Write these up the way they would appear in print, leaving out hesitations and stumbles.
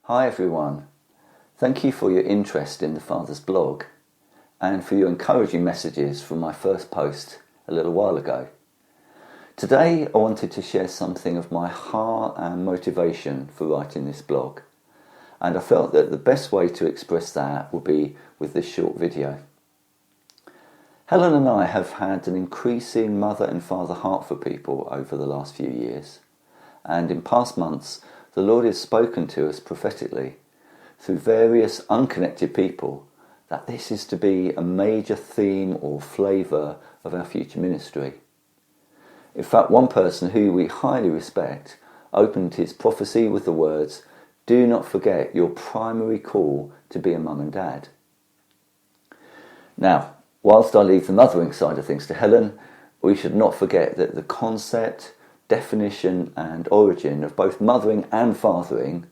Hi everyone, thank you for your interest in the Father's blog and for your encouraging messages from my first post a little while ago. Today I wanted to share something of my heart and motivation for writing this blog, and I felt that the best way to express that would be with this short video. Helen and I have had an increasing mother and father heart for people over the last few years, and in past months the Lord has spoken to us prophetically through various unconnected people that this is to be a major theme or flavour of our future ministry. In fact, one person who we highly respect opened his prophecy with the words, "Do not forget your primary call to be a mum and dad." Now, whilst I leave the mothering side of things to Helen, we should not forget that the concept, definition and origin of both mothering and fathering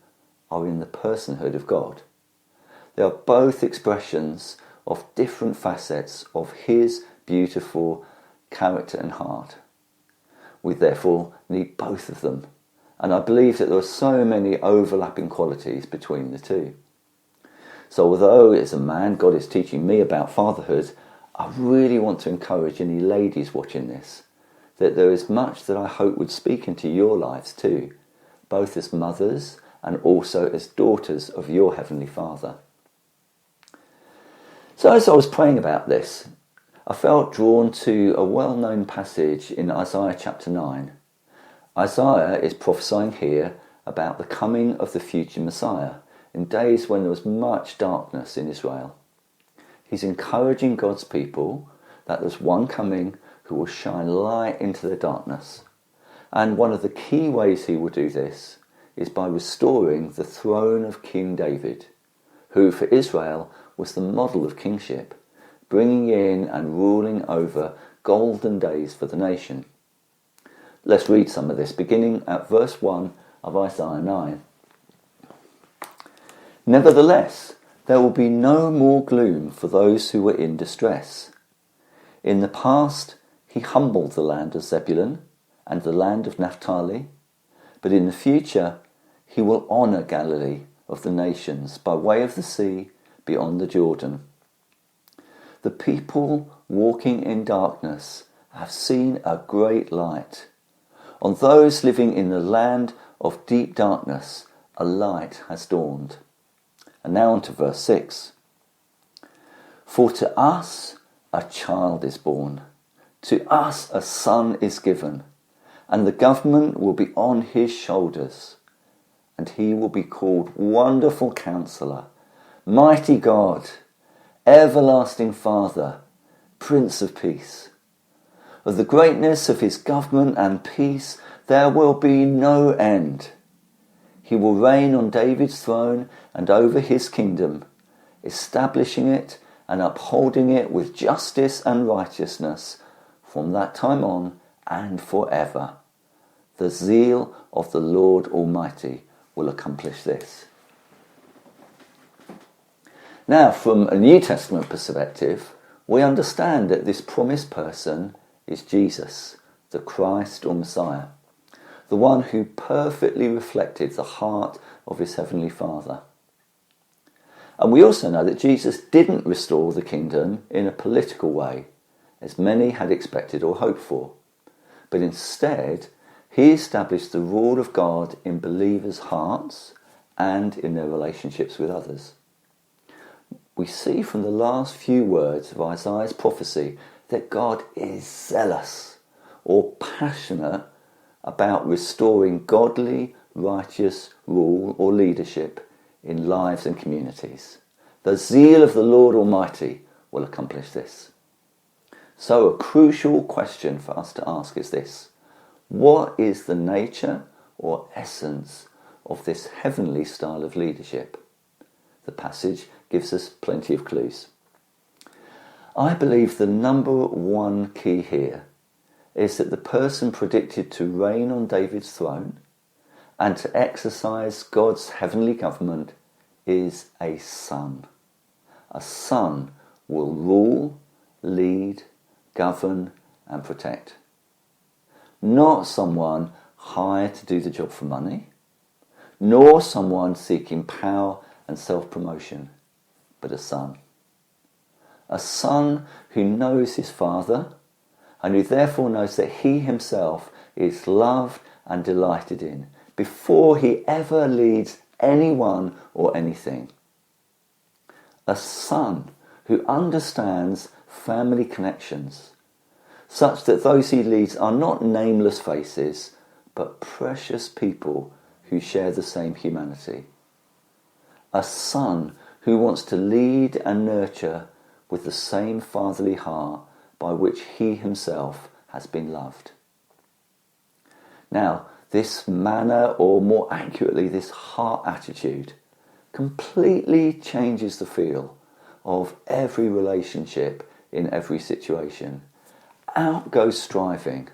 are in the personhood of God. They are both expressions of different facets of His beautiful character and heart. We therefore need both of them, and I believe that there are so many overlapping qualities between the two. So although as a man God is teaching me about fatherhood, I really want to encourage any ladies watching this that there is much that I hope would speak into your lives too, both as mothers and also as daughters of your Heavenly Father. So as I was praying about this, I felt drawn to a well-known passage in Isaiah chapter 9. Isaiah is prophesying here about the coming of the future Messiah in days when there was much darkness in Israel. He's encouraging God's people that there's one coming who will shine light into the darkness. And one of the key ways he will do this is by restoring the throne of King David, who for Israel was the model of kingship, bringing in and ruling over golden days for the nation. Let's read some of this, beginning at verse 1 of Isaiah 9. "Nevertheless, there will be no more gloom for those who were in distress. In the past, He humbled the land of Zebulun and the land of Naphtali, but in the future He will honour Galilee of the nations by way of the sea beyond the Jordan. The people walking in darkness have seen a great light. On those living in the land of deep darkness, a light has dawned." And now on to verse 6. "For to us a child is born, to us a son is given, and the government will be on his shoulders, and he will be called Wonderful Counselor, Mighty God, Everlasting Father, Prince of Peace. Of the greatness of his government and peace there will be no end. He will reign on David's throne and over his kingdom, establishing it and upholding it with justice and righteousness from that time on and forever. The zeal of the Lord Almighty will accomplish this." Now, from a New Testament perspective, we understand that this promised person is Jesus, the Christ or Messiah, the one who perfectly reflected the heart of his Heavenly Father. And we also know that Jesus didn't restore the kingdom in a political way, as many had expected or hoped for, but instead he established the rule of God in believers' hearts and in their relationships with others. We see from the last few words of Isaiah's prophecy that God is zealous or passionate about restoring godly, righteous rule or leadership in lives and communities. The zeal of the Lord Almighty will accomplish this. So a crucial question for us to ask is this: what is the nature or essence of this heavenly style of leadership? The passage gives us plenty of clues. I believe the number one key here is that the person predicted to reign on David's throne and to exercise God's heavenly government is a son. A son will rule, lead, govern and protect. Not someone hired to do the job for money, nor someone seeking power and self-promotion, but a son. A son who knows his father and who therefore knows that he himself is loved and delighted in before he ever leads anyone or anything. A son who understands family connections, such that those he leads are not nameless faces, but precious people who share the same humanity. A son who wants to lead and nurture with the same fatherly heart by which he himself has been loved. Now, this manner, or more accurately, this heart attitude, completely changes the feel of every relationship in every situation. Out goes striving,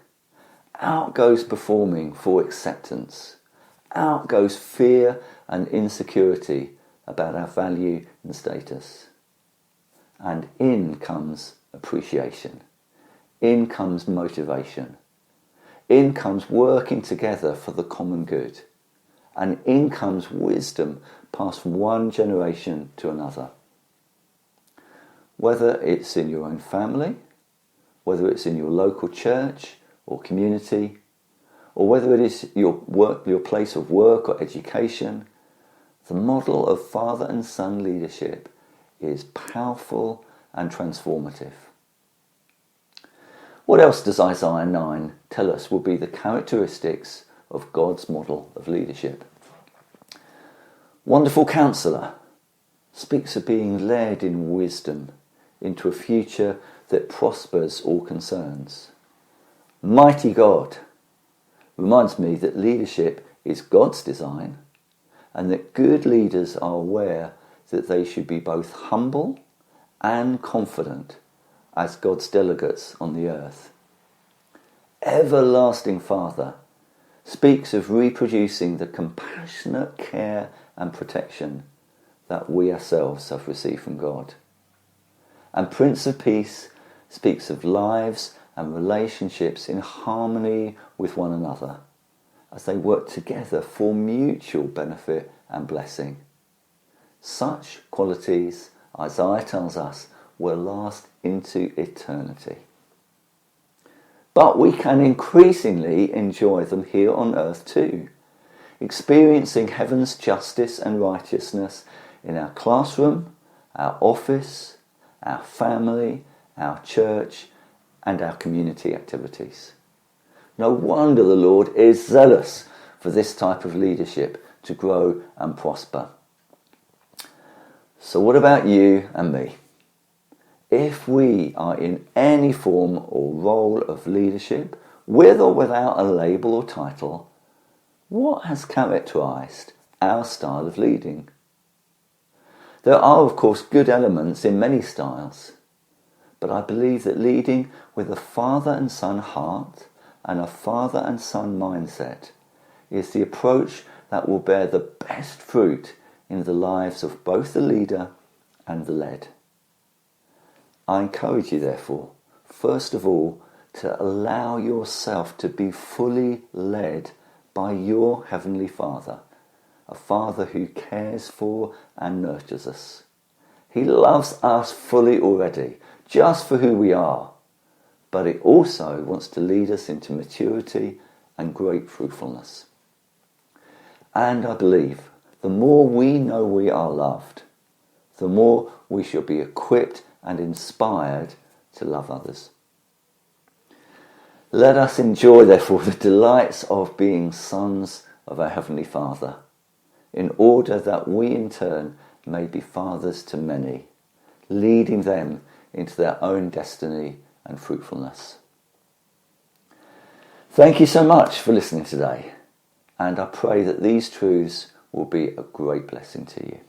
out goes performing for acceptance, out goes fear and insecurity about our value and status. And in comes appreciation, in comes motivation, in comes working together for the common good, and in comes wisdom passed from one generation to another. Whether it's in your own family, whether it's in your local church or community, or whether it is your place of work or education, the model of father and son leadership is powerful and transformative. What else does Isaiah 9 tell us will be the characteristics of God's model of leadership? Wonderful Counselor speaks of being led in wisdom into a future that prospers all concerns. Mighty God reminds me that leadership is God's design, and that good leaders are aware that they should be both humble and confident as God's delegates on the earth. Everlasting Father speaks of reproducing the compassionate care and protection that we ourselves have received from God. And Prince of Peace speaks of lives and relationships in harmony with one another as they work together for mutual benefit and blessing. Such qualities, Isaiah tells us, will last into eternity. But we can increasingly enjoy them here on earth too, experiencing heaven's justice and righteousness in our classroom, our office, our family, our church, and our community activities. No wonder the Lord is zealous for this type of leadership to grow and prosper. So what about you and me? If we are in any form or role of leadership, with or without a label or title, what has characterised our style of leading? There are, of course, good elements in many styles, but I believe that leading with a father and son heart and a father and son mindset is the approach that will bear the best fruit in the lives of both the leader and the led. I encourage you, therefore, first of all, to allow yourself to be fully led by your Heavenly Father, a Father who cares for and nurtures us. He loves us fully already, just for who we are, but He also wants to lead us into maturity and great fruitfulness. And I believe the more we know we are loved, the more we shall be equipped and inspired to love others. Let us enjoy, therefore, the delights of being sons of our Heavenly Father, in order that we in turn may be fathers to many, leading them into their own destiny and fruitfulness. Thank you so much for listening today, and I pray that these truths will be a great blessing to you.